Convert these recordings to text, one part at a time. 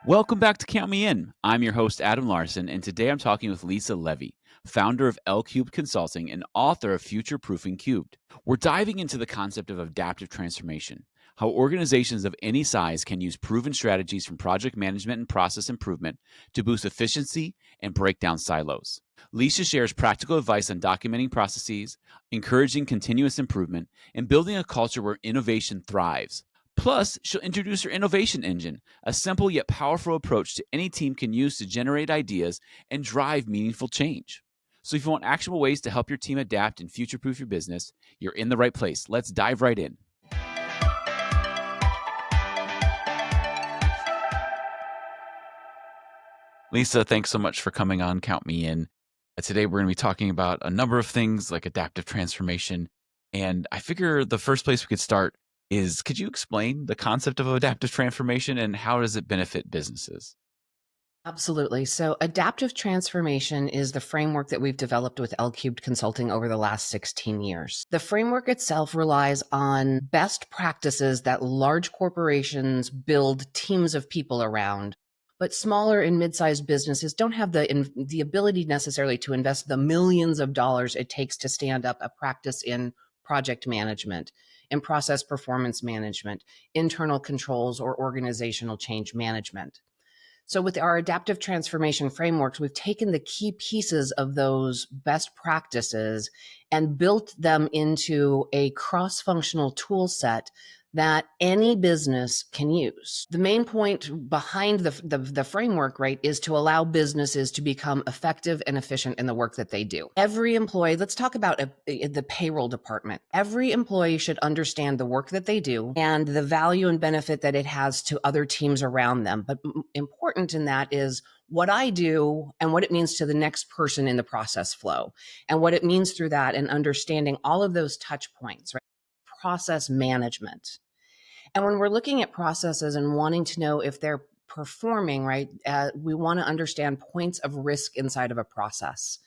Welcome back to Count Me In. I'm your host, Adam Larson, and today I'm talking with Lisa Levy, founder of Lcubed Consulting and author of Future Proofing Cubed. We're diving into the concept of adaptive transformation, how organizations of any size can use proven strategies from project management and process improvement to boost efficiency and break down silos. Lisa shares practical advice on documenting processes, encouraging continuous improvement, and building a culture where innovation thrives. Plus, she'll introduce her innovation engine, a simple yet powerful approach to any team can use to generate ideas and drive meaningful change. So if you want actionable ways to help your team adapt and future-proof your business, you're in the right place. Let's dive right in. Lisa, thanks so much for coming on Count Me In. Today we're going to be talking about a number of things like adaptive transformation. And I figure the first place we could start is, could you explain the concept of adaptive transformation and how does it benefit businesses? Absolutely. So adaptive transformation is the framework that we've developed with Lcubed Consulting over the last 16 years. The framework itself relies on best practices that large corporations build teams of people around. But smaller and mid-sized businesses don't have the ability necessarily to invest the millions of dollars it takes to stand up a practice in project management, in process performance management, internal controls, or organizational change management. So with our adaptive transformation frameworks, we've taken the key pieces of those best practices and built them into a cross-functional tool set that any business can use. The main point behind the framework, right, is to allow businesses to become effective and efficient in the work that they do. Every employee, let's talk about the payroll department. Every employee should understand the work that they do and the value and benefit that it has to other teams around them. But important in that is what I do and what it means to the next person in the process flow and what it means through that and understanding all of those touch points, right? Process management. And when we're looking at processes and wanting to know if they're performing, right, we want to understand points of risk inside of a process.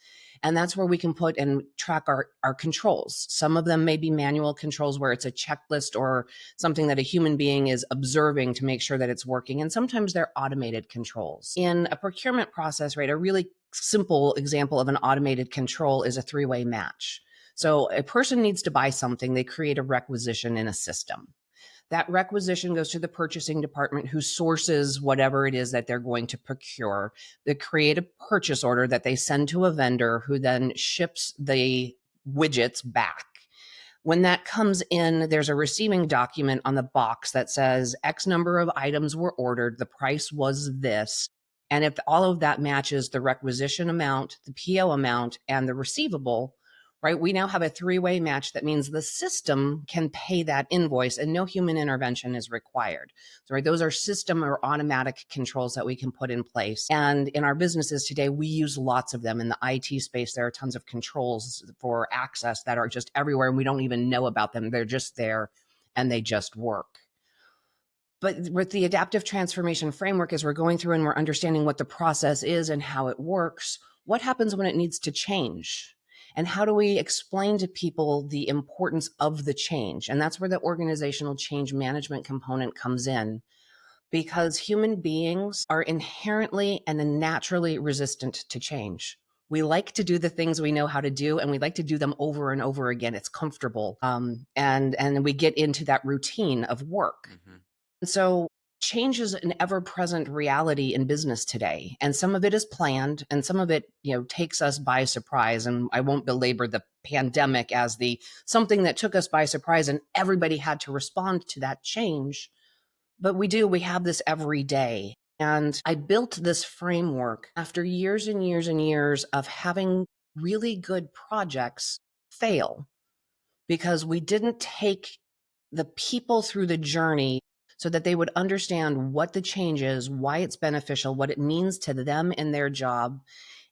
And that's where we can put and track our controls. Some of them may be manual controls where it's a checklist or something that a human being is observing to make sure that it's working. And sometimes they're automated controls. In a procurement process, right, a really simple example of an automated control is a three-way match. So a person needs to buy something, they create a requisition in a system. That requisition goes to the purchasing department who sources whatever it is that they're going to procure. They create a purchase order that they send to a vendor who then ships the widgets back. When that comes in, there's a receiving document on the box that says X number of items were ordered, the price was this. And if all of that matches the requisition amount, the PO amount, and the receivable, right, we now have a three-way match that means the system can pay that invoice and no human intervention is required. So, right, those are system or automatic controls that we can put in place. And in our businesses today, we use lots of them. In the IT space, there are tons of controls for access that are just everywhere and we don't even know about them. They're just there and they just work. But with the adaptive transformation framework, as we're going through and we're understanding what the process is and how it works, what happens when it needs to change? And how do we explain to people the importance of the change? And that's where the organizational change management component comes in, because human beings are inherently and naturally resistant to change. We like to do the things we know how to do, and we like to do them over and over again. It's comfortable. And we get into that routine of work. Mm-hmm. So change is an ever-present reality in business today. And some of it is planned and some of it, takes us by surprise. And I won't belabor the pandemic as something that took us by surprise and everybody had to respond to that change. But we have this every day. And I built this framework after years and years and years of having really good projects fail because we didn't take the people through the journey so that they would understand what the change is, why it's beneficial, what it means to them and their job,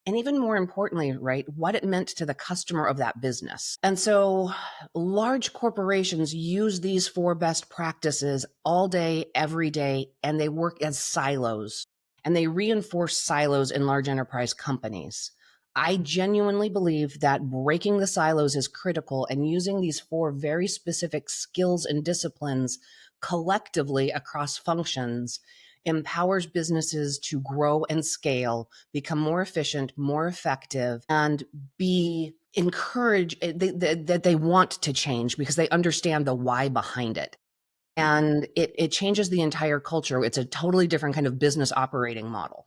and even more importantly, right, what it meant to the customer of that business. And so large corporations use these 4 best practices all day, every day, and they work as silos, and they reinforce silos in large enterprise companies. I genuinely believe that breaking the silos is critical, and using these 4 very specific skills and disciplines collectively across functions empowers businesses to grow and scale, become more efficient, more effective, and be encouraged that they want to change because they understand the why behind it. And it changes the entire culture. It's a totally different kind of business operating model.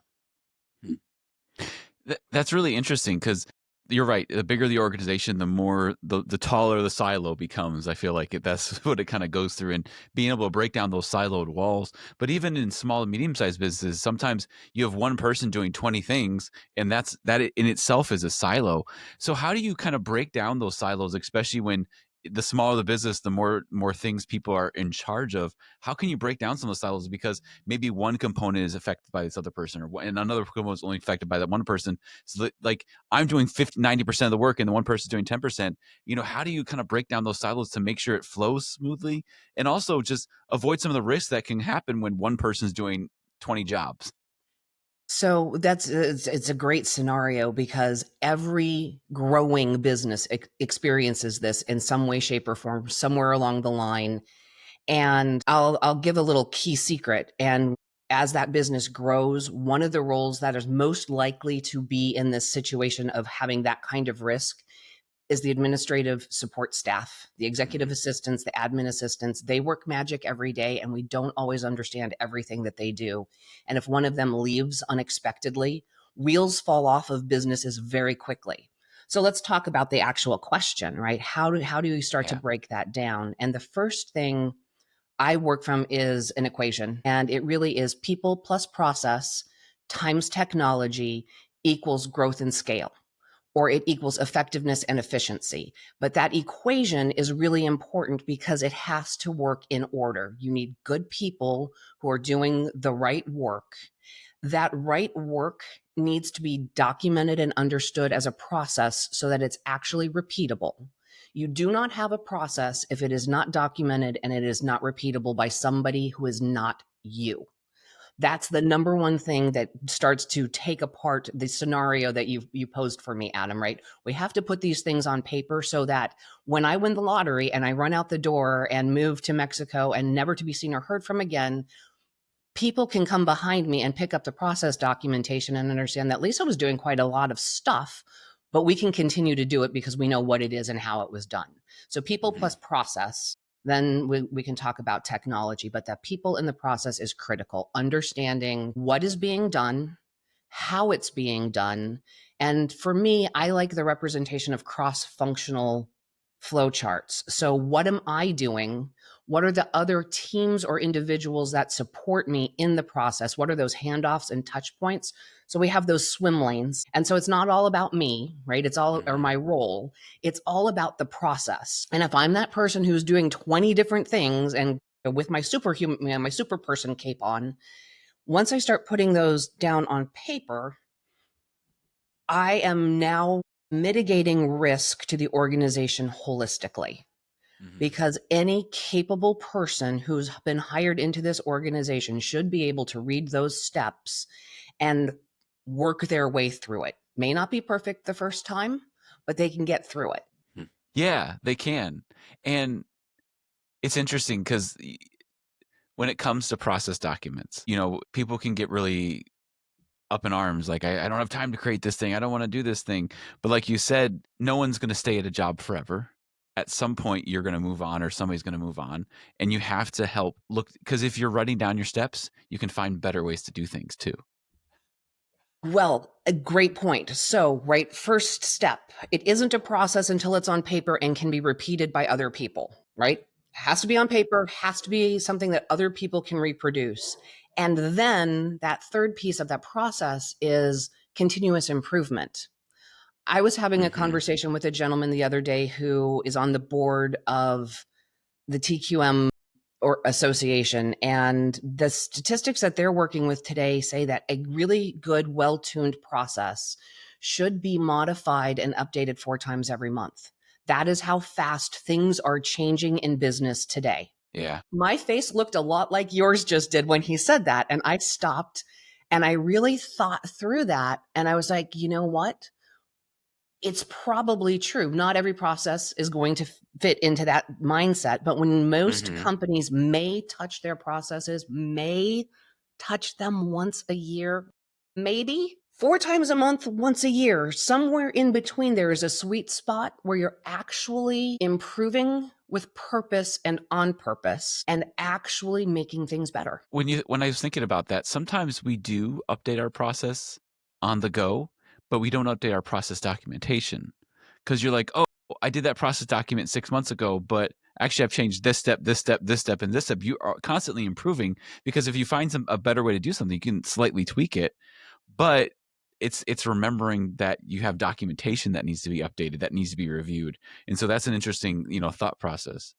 That's really interesting because you're right. The bigger the organization, the more the taller the silo becomes. I feel like that's what it kind of goes through, and being able to break down those siloed walls. But even in small and medium sized businesses, sometimes you have one person doing 20 things, and that in itself is a silo. So how do you kind of break down those silos, especially when the smaller the business, the more things people are in charge of? How can you break down some of the silos? Because maybe one component is affected by this other person, and another component is only affected by that one person. So like I'm doing 90% of the work and the one person's doing 10%. How do you kind of break down those silos to make sure it flows smoothly, and also just avoid some of the risks that can happen when one person's doing 20 jobs? So it's a great scenario because every growing business experiences this in some way, shape, or form somewhere along the line. And I'll give a little key secret. And as that business grows, one of the roles that is most likely to be in this situation of having that kind of risk is the administrative support staff, the executive assistants, the admin assistants. They work magic every day, and we don't always understand everything that they do. And if one of them leaves unexpectedly, wheels fall off of businesses very quickly. So let's talk about the actual question, right? How do you start to break that down? And the first thing I work from is an equation, and it really is people plus process times technology equals growth and scale, or it equals effectiveness and efficiency. But that equation is really important because it has to work in order. You need good people who are doing the right work. That right work needs to be documented and understood as a process so that it's actually repeatable. You do not have a process if it is not documented and it is not repeatable by somebody who is not you. That's the number one thing that starts to take apart the scenario that you posed for me, Adam, right? We have to put these things on paper so that when I win the lottery and I run out the door and move to Mexico and never to be seen or heard from again, people can come behind me and pick up the process documentation and understand that Lisa was doing quite a lot of stuff, but we can continue to do it because we know what it is and how it was done. So people plus process. Then we can talk about technology, but that people in the process is critical. Understanding what is being done, how it's being done. And for me, I like the representation of cross-functional flowcharts. So what am I doing? What are the other teams or individuals that support me in the process? What are those handoffs and touch points? So we have those swim lanes. And so it's not all about me, right? It's all, or my role. It's all about the process. And if I'm that person who's doing 20 different things and with my superhuman, my super person cape on, once I start putting those down on paper, I am now mitigating risk to the organization holistically. Because any capable person who's been hired into this organization should be able to read those steps and work their way through it. May not be perfect the first time, but they can get through it. Yeah, they can. And it's interesting because when it comes to process documents, people can get really up in arms. Like, I don't have time to create this thing. I don't want to do this thing. But like you said, no one's going to stay at a job forever. At some point, you're going to move on, or somebody's going to move on. And you have to help look, because if you're writing down your steps, you can find better ways to do things too. Well, a great point. So, right, first step, it isn't a process until it's on paper and can be repeated by other people, right? It has to be on paper, has to be something that other people can reproduce. And then that third piece of that process is continuous improvement. I was having a conversation with a gentleman the other day who is on the board of the TQM or association, and the statistics that they're working with today say that a really good, well-tuned process should be modified and updated 4 times every month. That is how fast things are changing in business today. Yeah. My face looked a lot like yours just did when he said that, and I stopped and I really thought through that, and I was like, you know what? It's probably true. Not every process is going to fit into that mindset, but when most companies may touch their processes, may touch them once a year, maybe 4 times a month, once a year. Somewhere in between there is a sweet spot where you're actually improving with purpose and on purpose and actually making things better. When I was thinking about that, sometimes we do update our process on the go, but we don't update our process documentation, because you're like, oh, I did that process document 6 months ago, but actually I've changed this step, this step, this step, and this step. You are constantly improving, because if you find a better way to do something, you can slightly tweak it. But it's remembering that you have documentation that needs to be updated, that needs to be reviewed. And so that's an interesting, thought process.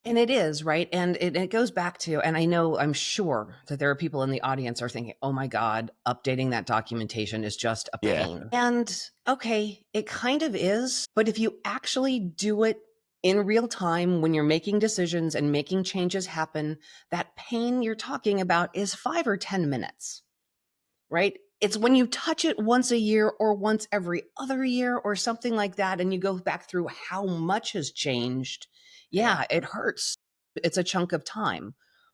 And it is, right? And it goes back to, and I'm sure that there are people in the audience are thinking, oh my God, updating that documentation is just a pain. Yeah. And okay, it kind of is. But if you actually do it in real time when you're making decisions and making changes happen, that pain you're talking about is 5 or 10 minutes, right? It's when you touch it once a year or once every other year or something like that, and you go back through how much has changed. Yeah, it hurts. It's a chunk of time.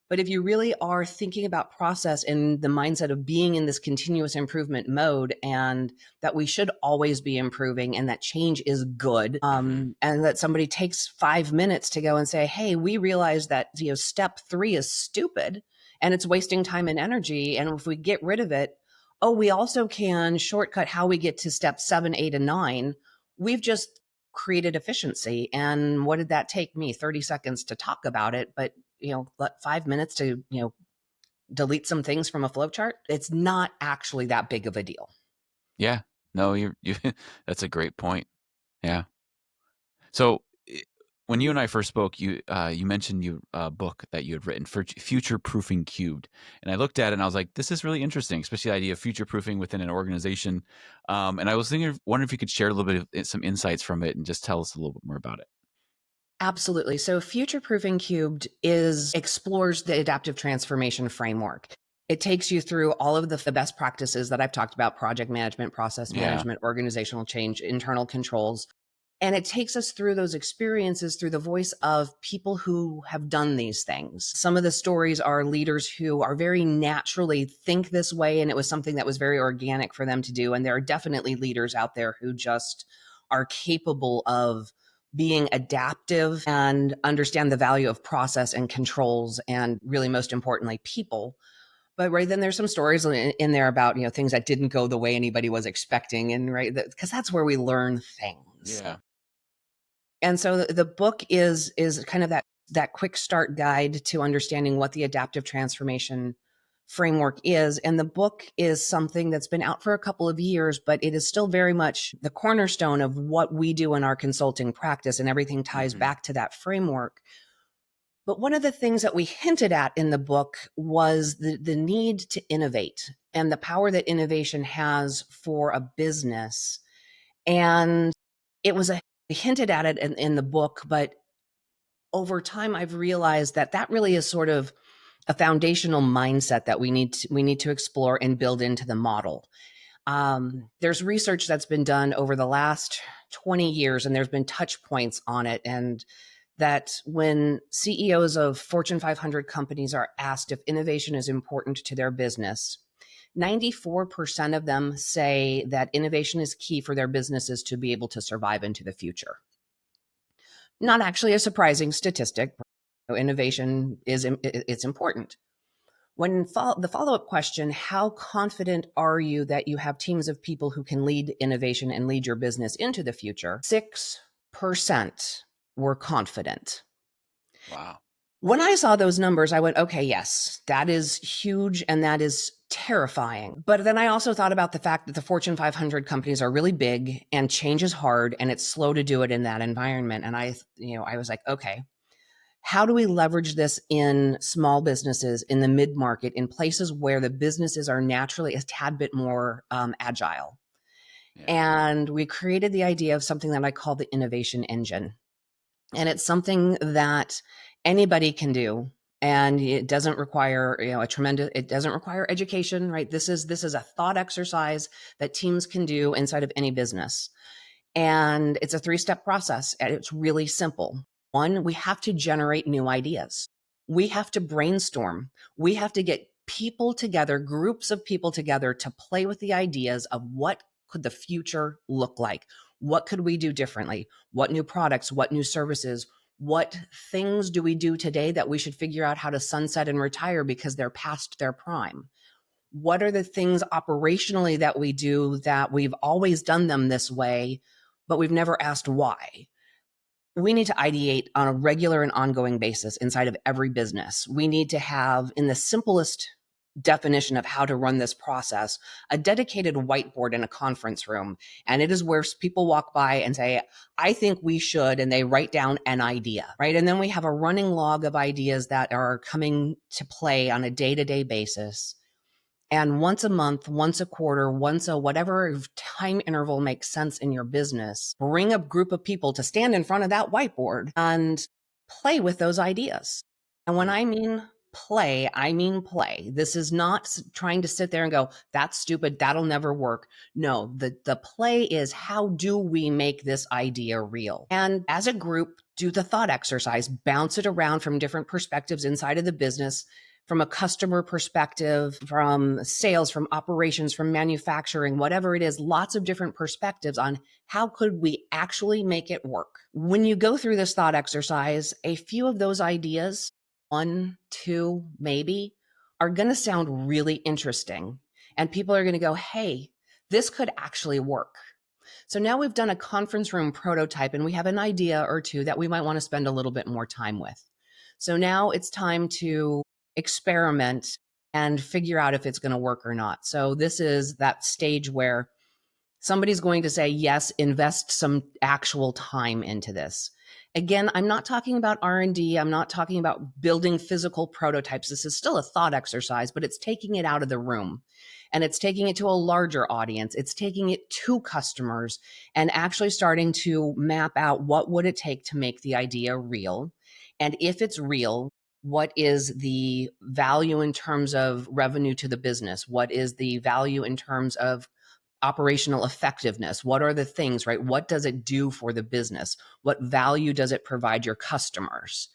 But if you really are thinking about process in the mindset of being in this continuous improvement mode, and that we should always be improving and that change is good, and that somebody takes 5 minutes to go and say, hey, we realize that step 3 is stupid and it's wasting time and energy. And if we get rid of it, oh, we also can shortcut how we get to step 7, 8, and 9. We've just created efficiency. And what did that take me? 30 seconds to talk about it, but 5 minutes to, delete some things from a flow chart. It's not actually that big of a deal. Yeah. No, you that's a great point. Yeah. So when you and I first spoke, you mentioned your book that you had written for Future Proofing Cubed, and I looked at it and I was like, this is really interesting, especially the idea of future proofing within an organization. And I was wondering if you could share a little bit of some insights from it and just tell us a little bit more about it. Absolutely. So Future Proofing Cubed explores the adaptive transformation framework. It takes you through all of the best practices that I've talked about: project management, process management, organizational change, internal controls. And it takes us through those experiences through the voice of people who have done these things. Some of the stories are leaders who are very naturally think this way, and it was something that was very organic for them to do. And there are definitely leaders out there who just are capable of being adaptive and understand the value of process and controls, and really, most importantly, people. But right then, there's some stories in there about things that didn't go the way anybody was expecting, and because that's where we learn things. Yeah. And so the book is kind of that quick start guide to understanding what the adaptive transformation framework is. And the book is something that's been out for a couple of years, but it is still very much the cornerstone of what we do in our consulting practice, and everything ties back to that framework. But one of the things that we hinted at in the book was the need to innovate and the power that innovation has for a business. And it was hinted at it in the book, but over time, I've realized that really is sort of a foundational mindset that we need to explore and build into the model. There's research that's been done over the last 20 years, and there's been touch points on it. And that when CEOs of Fortune 500 companies are asked if innovation is important to their business, 94% of them say that innovation is key for their businesses to be able to survive into the future. Not actually a surprising statistic. Innovation it's important. When the follow-up question, how confident are you that you have teams of people who can lead innovation and lead your business into the future? 6% were confident. Wow. When I saw those numbers, I went, okay, yes, that is huge and that is terrifying. But then I also thought about the fact that the Fortune 500 companies are really big and change is hard and it's slow to do it in that environment. And I was like, okay, how do we leverage this in small businesses, in the mid-market, in places where the businesses are naturally a tad bit more agile? Yeah. And we created the idea of something that I call the innovation engine. And it's something that anybody can do. And it doesn't require, it doesn't require education, right? This is a thought exercise that teams can do inside of any business. And it's a 3-step process, and it's really simple. 1, we have to generate new ideas. We have to brainstorm. We have to get people together, groups of people together to play with the ideas of what could the future look like? What could we do differently? What new products, what new services, what things do we do today that we should figure out how to sunset and retire because they're past their prime? What are the things operationally that we do that we've always done them this way, but we've never asked why? We need to ideate on a regular and ongoing basis inside of every business. We need to have, in the simplest definition of how to run this process, a dedicated whiteboard in a conference room. And it is where people walk by and say, I think we should, and they write down an idea, right? And then we have a running log of ideas that are coming to play on a day-to-day basis. And once a month, once a quarter, once a whatever time interval makes sense in your business, bring a group of people to stand in front of that whiteboard and play with those ideas. And when I mean play, I mean play. This is not trying to sit there and go, that's stupid, that'll never work. No, the play is, how do we make this idea real? And as a group, do the thought exercise, bounce it around from different perspectives inside of the business, from a customer perspective, from sales, from operations, from manufacturing, whatever it is, lots of different perspectives on how could we actually make it work. When you go through this thought exercise, a few of those ideas, 1, 2, maybe, are going to sound really interesting. And people are going to go, hey, this could actually work. So now we've done a conference room prototype and we have an idea or two that we might want to spend a little bit more time with. So now it's time to experiment and figure out if it's going to work or not. So this is that stage where somebody's going to say, yes, invest some actual time into this. Again, I'm not talking about R&D. I'm not talking about building physical prototypes. This is still a thought exercise, but it's taking it out of the room and it's taking it to a larger audience. It's taking it to customers and actually starting to map out what would it take to make the idea real. And if it's real, what is the value in terms of revenue to the business? What is the value in terms of operational effectiveness? What are the things, right? What does it do for the business? What value does it provide your customers?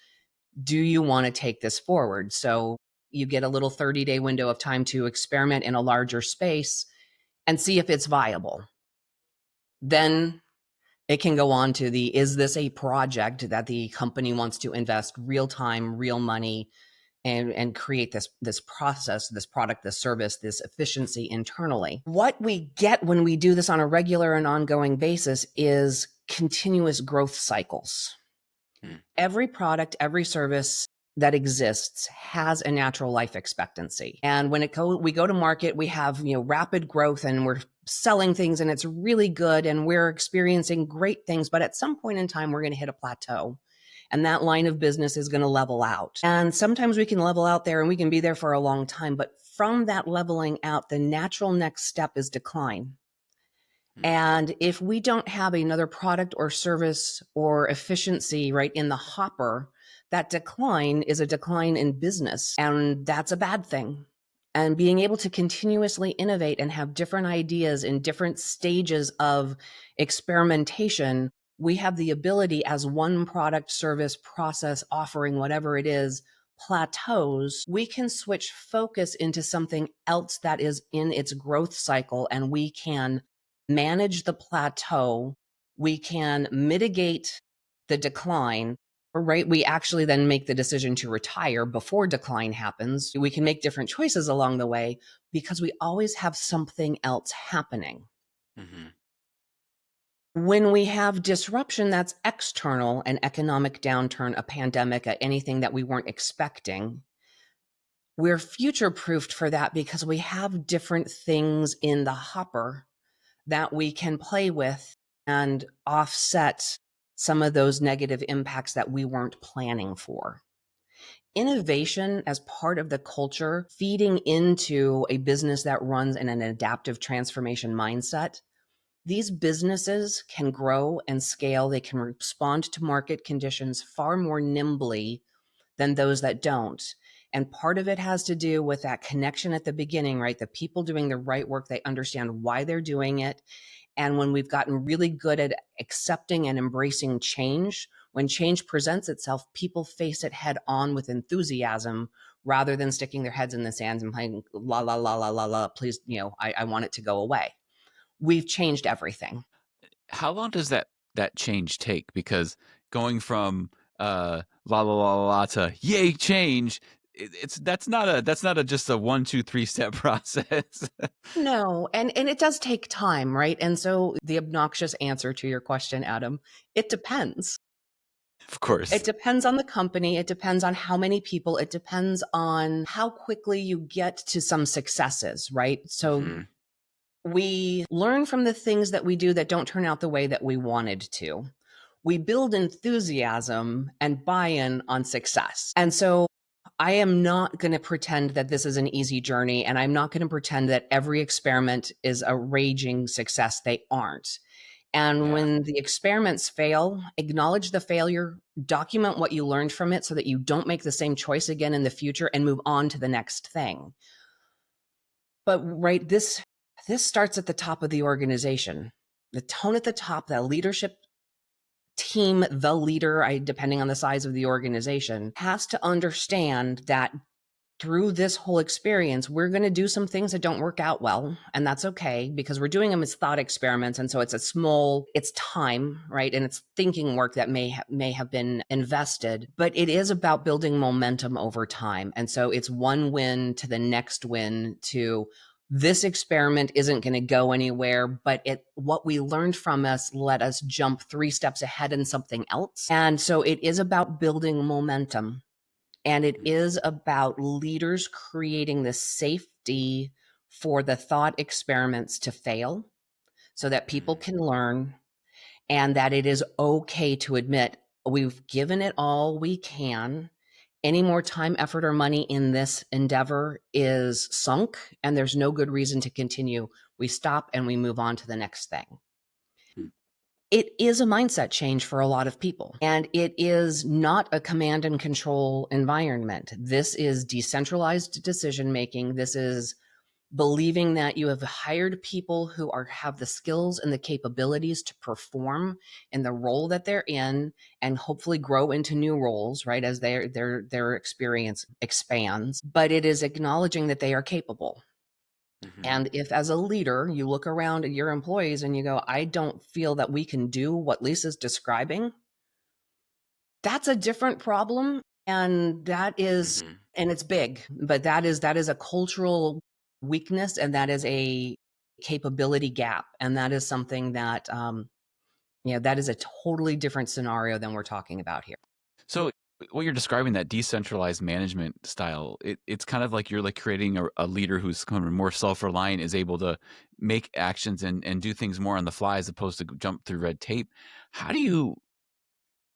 Do you want to take this forward? So you get a little 30-day window of time to experiment in a larger space and see if it's viable. Then it can go on to the, is this a project that the company wants to invest real time, real money, and create this process, this product, this service, this efficiency internally? What we get when we do this on a regular and ongoing basis is continuous growth cycles. Every product, every service that exists has a natural life expectancy. And when we go to market, we have, rapid growth and we're selling things and it's really good and we're experiencing great things. But at some point in time, we're going to hit a plateau and that line of business is going to level out. And sometimes we can level out there and we can be there for a long time. But from that leveling out, the natural next step is decline. And if we don't have another product or service or efficiency right in the hopper, that decline is a decline in business. And that's a bad thing. And being able to continuously innovate and have different ideas in different stages of experimentation, we have the ability, as one product, service, process, offering, whatever it is, plateaus, we can switch focus into something else that is in its growth cycle, and we can manage the plateau. We can mitigate the decline, right? We actually then make the decision to retire before decline happens. We can make different choices along the way because we always have something else happening. When we have disruption that's external, an economic downturn, a pandemic, anything that we weren't expecting, we're future-proofed for that because we have different things in the hopper that we can play with and offset some of those negative impacts that we weren't planning for. Innovation as part of the culture, feeding into a business that runs in an adaptive transformation mindset, these businesses can grow and scale. They can respond to market conditions far more nimbly than those that don't. And part of it has to do with that connection at the beginning, right? The people doing the right work, they understand why they're doing it. And when we've gotten really good at accepting and embracing change, When change presents itself, people face it head on with enthusiasm rather than sticking their heads in the sand and playing la la la la la la. Please, I want it to go away. We've changed everything. How long does that change take? Because going from la la la la la to yay change, it's that's not a just a 1, 2, 3 step process. No, and it does take time, right? And so the obnoxious answer to your question, Adam, it depends. Of course. It depends on the company. It depends on how many people. It depends on how quickly you get to some successes, right? So Mhm. we learn from the things that we do that don't turn out the way that we wanted to. We build enthusiasm and buy-in on success. And so I am not going to pretend that this is an easy journey, and I'm not going to pretend that every experiment is a raging success. They aren't. And Yeah. when the experiments fail, acknowledge the failure, document what you learned from it so that you don't make the same choice again in the future and move on to the next thing. But right, this starts at the top of the organization. The tone at the top, the leadership team, the leader, depending on the size of the organization, has to understand that through this whole experience, we're going to do some things that don't work out well. And that's okay because we're doing them as thought experiments. And so it's time, right? And it's thinking work that may have been invested, but it is about building momentum over time. And so it's one win to the next win to this experiment isn't going to go anywhere, but what we learned from us let us jump 3 steps ahead in something else. And so it is about building momentum. And it is about leaders creating the safety for the thought experiments to fail so that people can learn and that it is okay to admit we've given it all we can. Any more time, effort, or money in this endeavor is sunk, and there's no good reason to continue. We stop and we move on to the next thing. It is a mindset change for a lot of people, and it is not a command and control environment. This is decentralized decision making. This is believing that you have hired people who have the skills and the capabilities to perform in the role that they're in and hopefully grow into new roles, right, as their experience expands. But it is acknowledging that they are capable. Mhm. And if, as a leader, you look around at your employees and you go, I don't feel that we can do what Lisa's describing, that's a different problem. And Mhm. and it's big, but that is a cultural weakness, and that is a capability gap. And that is something that, that is a totally different scenario than we're talking about here. So what you're describing, that decentralized management style, it's kind of like you're like creating a leader who's kind of more self-reliant, is able to make actions and do things more on the fly as opposed to jump through red tape. How do you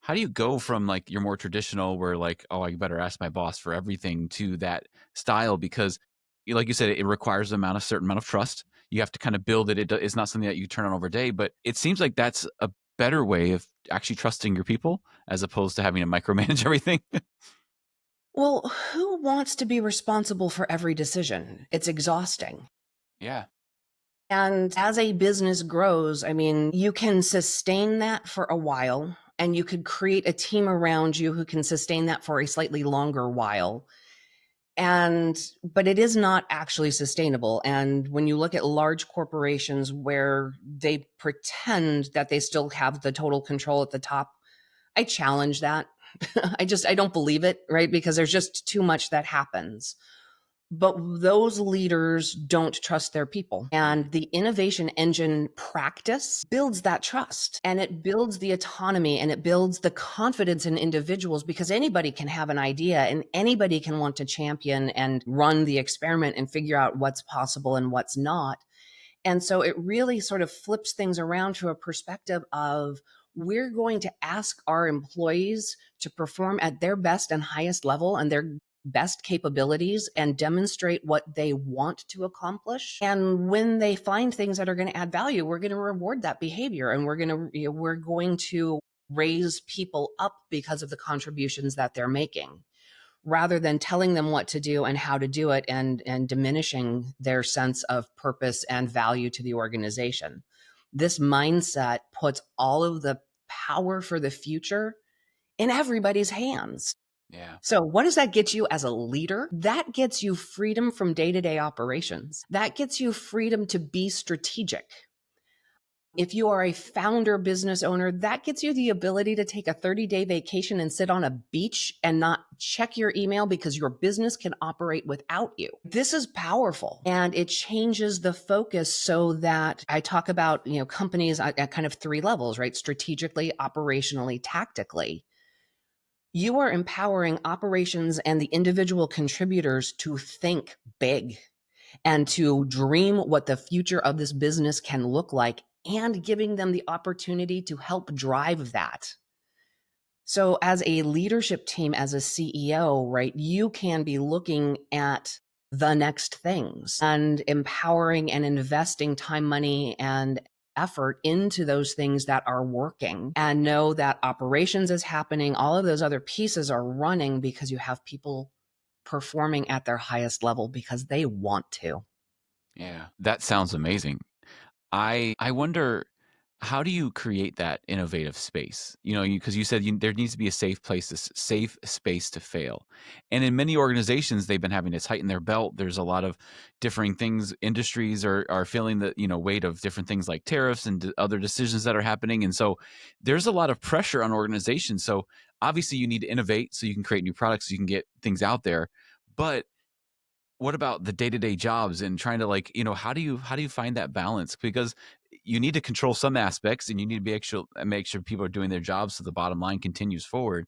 how do you go from like your more traditional where like, oh, I better ask my boss for everything to that style? Because like you said, it requires a certain amount of trust. You have to kind of build it. It's not something that you turn on over a day, but it seems like that's a better way of actually trusting your people as opposed to having to micromanage everything. Well, who wants to be responsible for every decision? It's exhausting. Yeah. And as a business grows, I mean, you can sustain that for a while, and you could create a team around you who can sustain that for a slightly longer while. But it is not actually sustainable. And when you look at large corporations where they pretend that they still have the total control at the top, I challenge that. I don't believe it, right? Because there's just too much that happens. But those leaders don't trust their people. And the innovation engine practice builds that trust, and it builds the autonomy, and it builds the confidence in individuals, because anybody can have an idea and anybody can want to champion and run the experiment and figure out what's possible and what's not. And so it really sort of flips things around to a perspective of, we're going to ask our employees to perform at their best and highest level and their best capabilities and demonstrate what they want to accomplish. And when they find things that are going to add value, we're going to reward that behavior, and we're going to raise people up because of the contributions that they're making, rather than telling them what to do and how to do it, and diminishing their sense of purpose and value to the organization. This mindset puts all of the power for the future in everybody's hands. Yeah. So what does that get you as a leader? That gets you freedom from day-to-day operations. That gets you freedom to be strategic. If you are a founder business owner, that gets you the ability to take a 30-day vacation and sit on a beach and not check your email because your business can operate without you. This is powerful, and it changes the focus so that I talk about, companies at kind of three levels, right? Strategically, operationally, tactically. You are empowering operations and the individual contributors to think big and to dream what the future of this business can look like, and giving them the opportunity to help drive that. So as a leadership team, as a CEO, right, you can be looking at the next things and empowering and investing time, money, and effort into those things that are working, and know that operations is happening. All of those other pieces are running because you have people performing at their highest level because they want to. Yeah. That sounds amazing. I wonder, how do you create that innovative space? Because you said there needs to be a safe place, safe space to fail. And in many organizations, they've been having to tighten their belt. There's a lot of differing things. Industries are feeling the weight of different things like tariffs and other decisions that are happening. And so there's a lot of pressure on organizations. So obviously you need to innovate so you can create new products, so you can get things out there. But what about the day-to-day jobs and trying to, like, how do you find that balance? Because you need to control some aspects, and you need to make sure people are doing their jobs so the bottom line continues forward.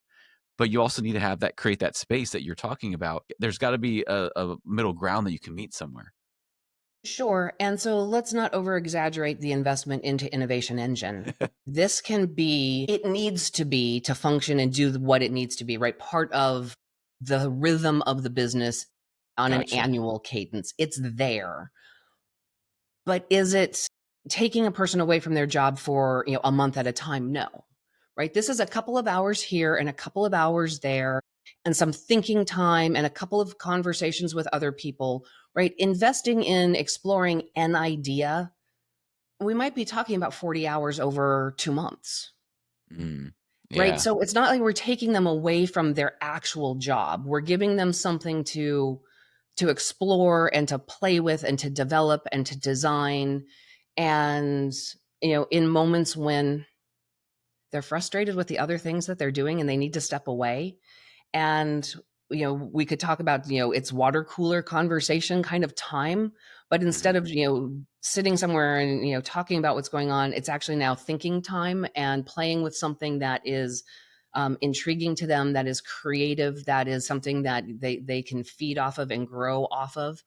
But you also need to create that space that you're talking about. There's got to be a middle ground that you can meet somewhere. Sure. And so let's not over exaggerate the investment into innovation engine. This can be, it needs to be to function and do what it needs to be, right? Part of the rhythm of the business on an Gotcha. annual cadence. It's there. But is it taking a person away from their job for, a month at a time? No. Right? This is a couple of hours here and a couple of hours there, and some thinking time and a couple of conversations with other people, right? Investing in exploring an idea, we might be talking about 40 hours over 2 months. Mm, Right? yeah. So it's not like we're taking them away from their actual job. We're giving them something to explore and to play with and to develop and to design. And, in moments when they're frustrated with the other things that they're doing and they need to step away. And, we could talk about, it's water cooler conversation kind of time. But instead Mhm. of, sitting somewhere and, talking about what's going on, it's actually now thinking time and playing with something that is intriguing to them, that is creative, that is something that they can feed off of and grow off of.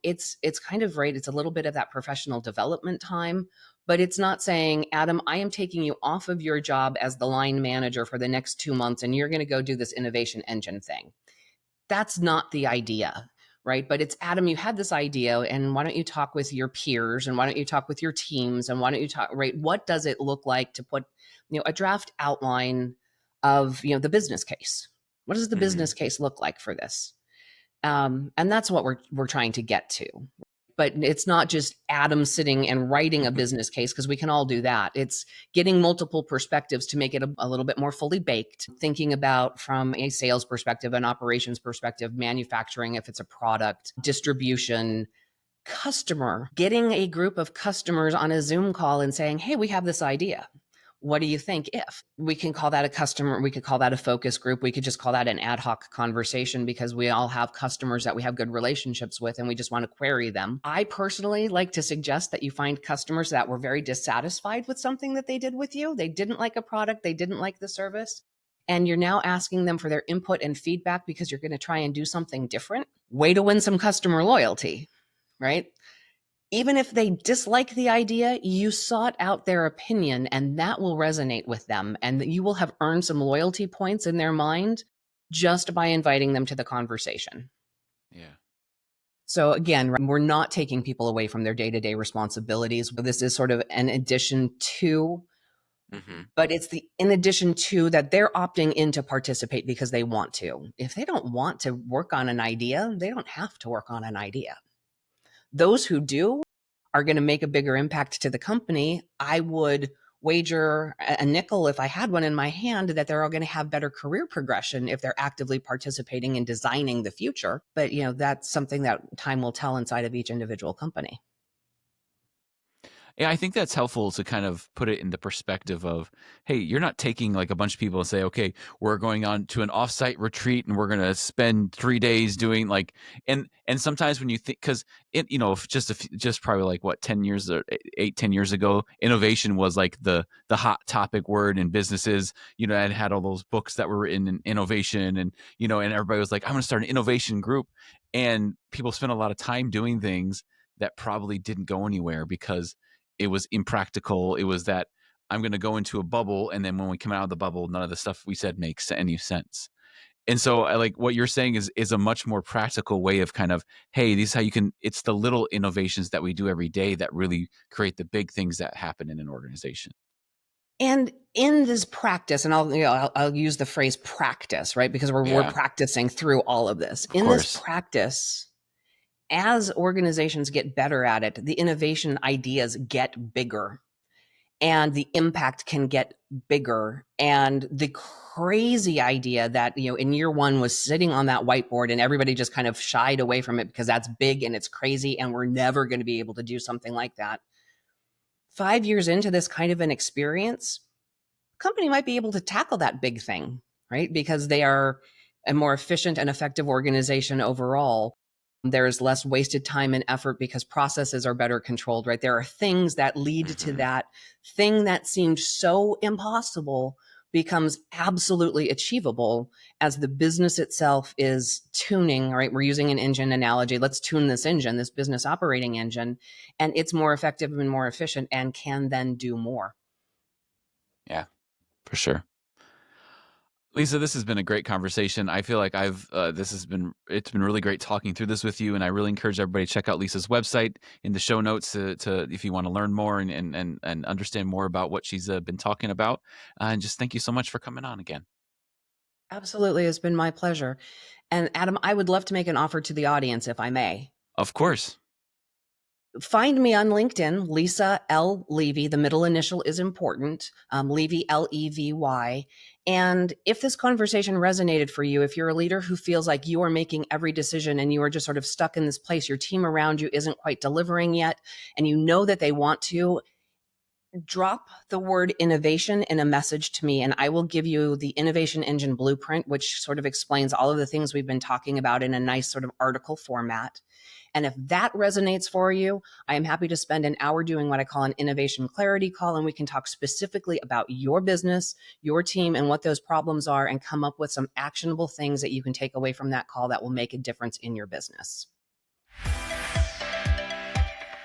It's kind of right. It's a little bit of that professional development time, but it's not saying, Adam, I am taking you off of your job as the line manager for the next 2 months, and you're going to go do this innovation engine thing. That's not the idea, right? But it's, Adam, you had this idea, and why don't you talk with your peers, and why don't you talk with your teams, and why don't you talk, right? What does it look like to put, a draft outline of, the business case? What does the Mhm. business case look like for this? And that's what we're trying to get to. But it's not just Adam sitting and writing a business case, because we can all do that. It's getting multiple perspectives to make it a little bit more fully baked, thinking about from a sales perspective, an operations perspective, manufacturing, if it's a product, distribution, customer, getting a group of customers on a Zoom call and saying, hey, we have this idea. What do you think if? We can call that a customer, we could call that a focus group, we could just call that an ad hoc conversation, because we all have customers that we have good relationships with and we just want to query them. I personally like to suggest that you find customers that were very dissatisfied with something that they did with you. They didn't like a product, they didn't like the service, and you're now asking them for their input and feedback because you're going to try and do something different. Way to win some customer loyalty, right? Even if they dislike the idea, you sought out their opinion, and that will resonate with them. And you will have earned some loyalty points in their mind just by inviting them to the conversation. Yeah. So again, we're not taking people away from their day-to-day responsibilities. This is sort of an addition to, Mhm. but it's the in addition to that they're opting in to participate because they want to. If they don't want to work on an idea, they don't have to work on an idea. Those who do are going to make a bigger impact to the company. I would wager a nickel, if I had one in my hand, that they're all going to have better career progression if they're actively participating in designing the future. But, that's something that time will tell inside of each individual company. Yeah, I think that's helpful to kind of put it in the perspective of, hey, you're not taking like a bunch of people and say, okay, we're going on to an offsite retreat and we're going to spend 3 days doing like, and sometimes when you think, because it, just probably like what 10 years or 10 years ago, innovation was like the hot topic word in businesses. And had all those books that were written in innovation, and and everybody was like, I'm going to start an innovation group, and people spent a lot of time doing things that probably didn't go anywhere because it was impractical. It was that I'm going to go into a bubble, and then when we come out of the bubble, none of the stuff we said makes any sense. And so I like what you're saying is a much more practical way of kind of, hey, this is how you can, it's the little innovations that we do every day that really create the big things that happen in an organization. And in this practice, and I'll use the phrase practice, right? Because we're practicing through all of this. In this practice, as organizations get better at it, the innovation ideas get bigger and the impact can get bigger. And the crazy idea that, in year one was sitting on that whiteboard and everybody just kind of shied away from it because that's big and it's crazy and we're never going to be able to do something like that. 5 years into this kind of an experience, the company might be able to tackle that big thing, right? Because they are a more efficient and effective organization overall. There's less wasted time and effort because processes are better controlled, right? There are things that lead to that thing that seemed so impossible becomes absolutely achievable as the business itself is tuning, right? We're using an engine analogy. Let's tune this engine, this business operating engine, and it's more effective and more efficient and can then do more. Yeah, for sure. Lisa, this has been a great conversation. I feel like it's been really great talking through this with you, and I really encourage everybody to check out Lisa's website in the show notes to if you want to learn more and understand more about what she's been talking about. And just thank you so much for coming on again. Absolutely, it's been my pleasure. And Adam, I would love to make an offer to the audience, if I may. Of course. Find me on LinkedIn, Lisa L. Levy. The middle initial is important, Levy, Levy. And if this conversation resonated for you, if you're a leader who feels like you are making every decision and you are just sort of stuck in this place, your team around you isn't quite delivering yet, and you know that they want to, drop the word innovation in a message to me, and I will give you the Innovation Engine Blueprint, which sort of explains all of the things we've been talking about in a nice sort of article format. And if that resonates for you, I am happy to spend an hour doing what I call an innovation clarity call, and we can talk specifically about your business, your team, and what those problems are, and come up with some actionable things that you can take away from that call that will make a difference in your business.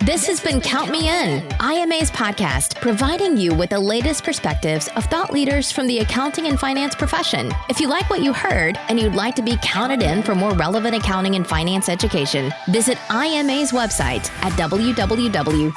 This has been Count Me In, IMA's podcast, providing you with the latest perspectives of thought leaders from the accounting and finance profession. If you like what you heard and you'd like to be counted in for more relevant accounting and finance education, visit IMA's website at www.imanet.org.